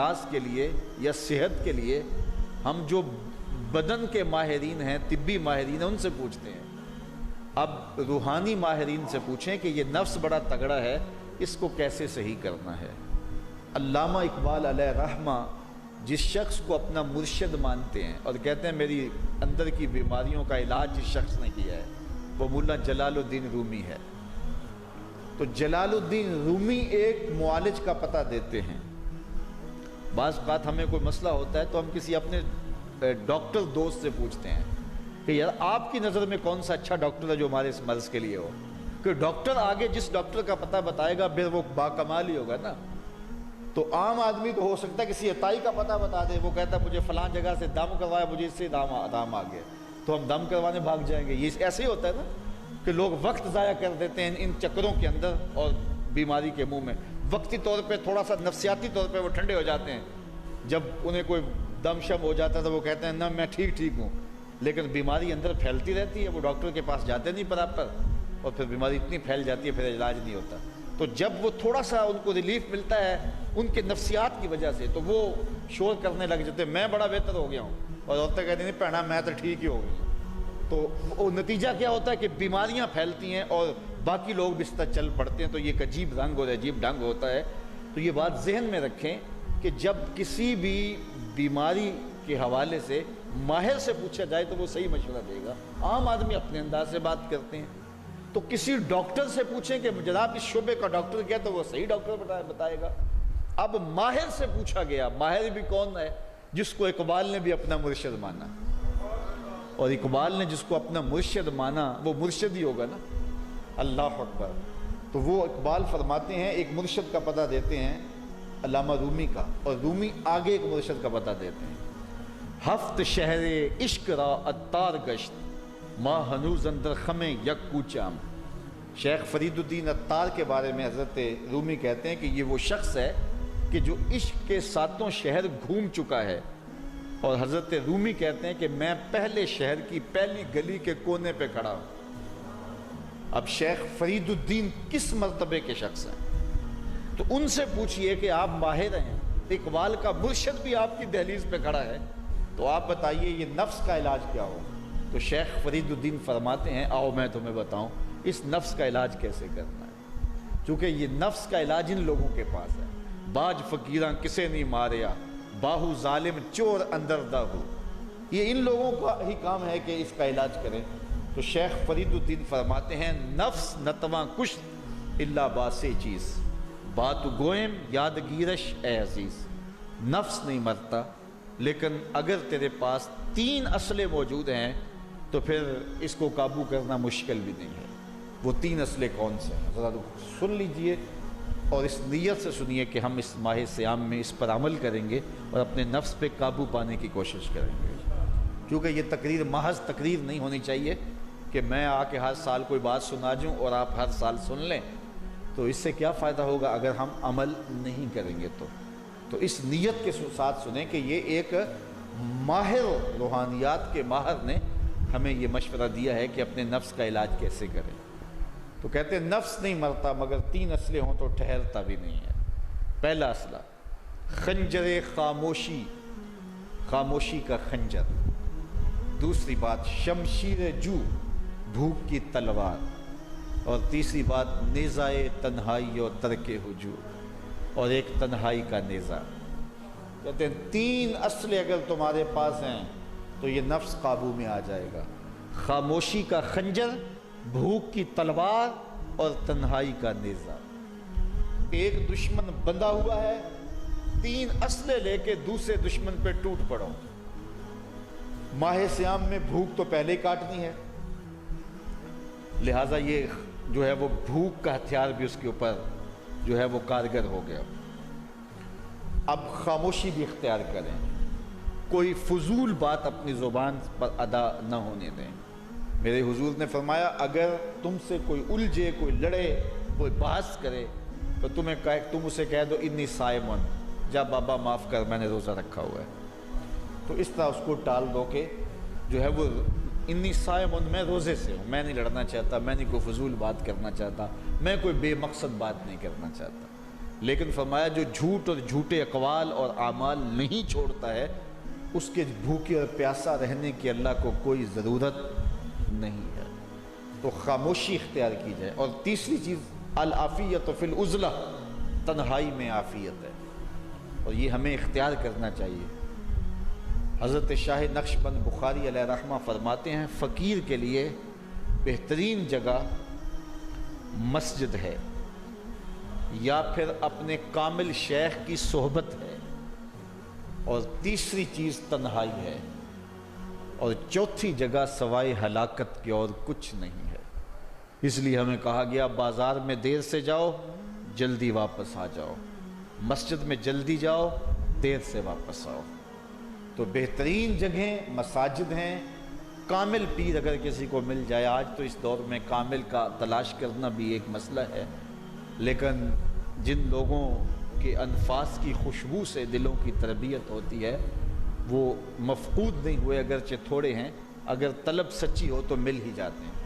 امراض کے لیے یا صحت کے لیے ہم جو بدن کے ماہرین ہیں، طبی ماہرین ہیں، ان سے پوچھتے ہیں۔ اب روحانی ماہرین سے پوچھیں کہ یہ نفس بڑا تگڑا ہے، اس کو کیسے صحیح کرنا ہے۔ علامہ اقبال علیہ رحمہ جس شخص کو اپنا مرشد مانتے ہیں اور کہتے ہیں میری اندر کی بیماریوں کا علاج جس شخص نے کیا ہے وہ مولا جلال الدین رومی ہے۔ تو جلال الدین رومی ایک معالج کا پتہ دیتے ہیں۔ بعض اوقات ہمیں کوئی مسئلہ ہوتا ہے تو ہم کسی اپنے ڈاکٹر دوست سے پوچھتے ہیں کہ یار آپ کی نظر میں کون سا اچھا ڈاکٹر ہے جو ہمارے اس مرض کے لیے ہو، کہ ڈاکٹر آگے جس ڈاکٹر کا پتہ بتائے گا پھر وہ باکمال ہی ہوگا نا۔ تو عام آدمی تو ہو سکتا ہے کسی عطائی کا پتہ بتا دے، وہ کہتا ہے مجھے فلاں جگہ سے دم کروایا، مجھے اس سے دم آ گیا، تو ہم دم کروانے بھاگ جائیں گے۔ یہ ایسے ہی ہوتا ہے نا کہ لوگ وقت ضائع کر دیتے ہیں ان چکروں کے اندر اور بیماری کے منہ میں۔ وقتی طور پہ تھوڑا سا نفسیاتی طور پہ وہ ٹھنڈے ہو جاتے ہیں، جب انہیں کوئی دم شم ہو جاتا ہے تو وہ کہتے ہیں نہ میں ٹھیک ہوں، لیکن بیماری اندر پھیلتی رہتی ہے، وہ ڈاکٹر کے پاس جاتے نہیں پراپر، اور پھر بیماری اتنی پھیل جاتی ہے پھر علاج نہیں ہوتا۔ تو جب وہ تھوڑا سا ان کو ریلیف ملتا ہے ان کے نفسیات کی وجہ سے تو وہ شور کرنے لگ جاتے ہیں میں بڑا بہتر ہو گیا ہوں، اور عورتیں کہتی ہیں پہنا میں تو ٹھیک ہی ہو گئی ہوں۔ تو وہ نتیجہ کیا ہوتا ہے کہ بیماریاں پھیلتی ہیں اور باقی لوگ بھی اس طرح چل پڑتے ہیں، تو یہ ایک عجیب رنگ اور عجیب ڈھنگ ہوتا ہے۔ تو یہ بات ذہن میں رکھیں کہ جب کسی بھی بیماری کے حوالے سے ماہر سے پوچھا جائے تو وہ صحیح مشورہ دے گا۔ عام آدمی اپنے انداز سے بات کرتے ہیں، تو کسی ڈاکٹر سے پوچھیں کہ جناب اس شعبے کا ڈاکٹر کیا، تو وہ صحیح ڈاکٹر بتائے گا۔ اب ماہر سے پوچھا گیا، ماہر بھی کون ہے؟ جس کو اقبال نے بھی اپنا مرشد مانا، اور اقبال نے جس کو اپنا مرشد مانا وہ مرشد ہی ہوگا نا۔ اللہ اکبر۔ تو وہ اقبال فرماتے ہیں ایک مرشد کا پتہ دیتے ہیں علامہ رومی کا، اور رومی آگے ایک مرشد کا پتہ دیتے ہیں۔ ہفت شہر عشق را عطار گشت ماں ہنوز اندر خمیں یک کوچام۔ شیخ فرید الدین عطار کے بارے میں حضرت رومی کہتے ہیں کہ یہ وہ شخص ہے کہ جو عشق کے ساتوں شہر گھوم چکا ہے، اور حضرت رومی کہتے ہیں کہ میں پہلے شہر کی پہلی گلی کے کونے پہ کھڑا ہوں۔ اب شیخ فرید الدین کس مرتبے کے شخص ہیں؟ تو ان سے پوچھئے کہ آپ ماہر ہیں، اقبال کا مرشد بھی آپ کی دہلیز پہ کھڑا ہے، تو آپ بتائیے یہ نفس کا علاج کیا ہو؟ تو شیخ فرید الدین فرماتے ہیں آؤ میں تمہیں بتاؤں اس نفس کا علاج کیسے کرنا ہے، چونکہ یہ نفس کا علاج ان لوگوں کے پاس ہے۔ باج فقیراں کسے نہیں ماریا، باہو ظالم چور اندر دا ہو، یہ ان لوگوں کا ہی کام ہے کہ اس کا علاج کریں۔ تو شیخ فرید الدین فرماتے ہیں نفس نتواں کش اللہ باسی چیز بات گوئم یادگیرش اے عزیز۔ نفس نہیں مرتا، لیکن اگر تیرے پاس 3 اسلحے موجود ہیں تو پھر اس کو قابو کرنا مشکل بھی نہیں ہے۔ وہ 3 اسلحے کون سے ہیں ذرا سن لیجئے، اور اس نیت سے سنیے کہ ہم اس ماہ صیام میں اس پر عمل کریں گے اور اپنے نفس پہ قابو پانے کی کوشش کریں گے۔ کیونکہ یہ تقریر محض تقریر نہیں ہونی چاہیے کہ میں آ کے ہر سال کوئی بات سنا جوں اور آپ ہر سال سن لیں، تو اس سے کیا فائدہ ہوگا اگر ہم عمل نہیں کریں گے تو اس نیت کے ساتھ سنیں کہ یہ ایک ماہر روحانیات کے ماہر نے ہمیں یہ مشورہ دیا ہے کہ اپنے نفس کا علاج کیسے کریں۔ تو کہتے ہیں نفس نہیں مرتا مگر 3 اسلحے ہوں تو ٹھہرتا بھی نہیں ہے۔ پہلا اسلحہ خنجر خاموشی، خاموشی کا خنجر۔ دوسری بات شمشیر جو، بھوک کی تلوار۔ اور تیسری بات نیزائے تنہائی اور ترک ہجوم، اور ایک تنہائی کا نیزہ۔ کہتے ہیں 3 اسلحے اگر تمہارے پاس ہیں تو یہ نفس قابو میں آ جائے گا۔ خاموشی کا خنجر، بھوک کی تلوار اور تنہائی کا نیزہ۔ ایک دشمن بندھا ہوا ہے، 3 اسلحے لے کے دوسرے دشمن پہ ٹوٹ پڑو۔ ماہ صیام میں بھوک تو پہلے کاٹنی ہے، لہٰذا یہ جو ہے وہ بھوک کا ہتھیار بھی اس کے اوپر جو ہے وہ کارگر ہو گیا۔ اب خاموشی بھی اختیار کریں، کوئی فضول بات اپنی زبان پر ادا نہ ہونے دیں۔ میرے حضور نے فرمایا اگر تم سے کوئی الجھے، کوئی لڑے، کوئی بحث کرے تو تم اسے کہہ دو انی صائمن، جا بابا معاف کر میں نے روزہ رکھا ہوا ہے۔ تو اس طرح اس کو ٹال دو کہ جو ہے وہ انی صائمن، میں روزے سے ہوں، میں نہیں لڑنا چاہتا، میں نہیں کوئی فضول بات کرنا چاہتا، میں کوئی بے مقصد بات نہیں کرنا چاہتا۔ لیکن فرمایا جو جھوٹ اور جھوٹے اقوال اور اعمال نہیں چھوڑتا ہے اس کے بھوکے اور پیاسا رہنے کی اللہ کو کوئی ضرورت نہیں ہے۔ تو خاموشی اختیار کی جائے۔ اور تیسری چیز العافیت فی العزلہ، تنہائی میں عافیت ہے، اور یہ ہمیں اختیار کرنا چاہیے۔ حضرت شاہ نقش بند بخاری علیہ رحمہ فرماتے ہیں فقیر کے لیے بہترین جگہ مسجد ہے، یا پھر اپنے کامل شیخ کی صحبت ہے، اور تیسری چیز تنہائی ہے، اور چوتھی جگہ سوائے ہلاکت کے اور کچھ نہیں ہے۔ اس لیے ہمیں کہا گیا بازار میں دیر سے جاؤ، جلدی واپس آ جاؤ، مسجد میں جلدی جاؤ، دیر سے واپس آؤ۔ تو بہترین جگہیں مساجد ہیں۔ کامل پیر اگر کسی کو مل جائے، آج تو اس دور میں کامل کا تلاش کرنا بھی ایک مسئلہ ہے، لیکن جن لوگوں کے انفاس کی خوشبو سے دلوں کی تربیت ہوتی ہے وہ مفقود نہیں ہوئے، اگرچہ تھوڑے ہیں، اگر طلب سچی ہو تو مل ہی جاتے ہیں۔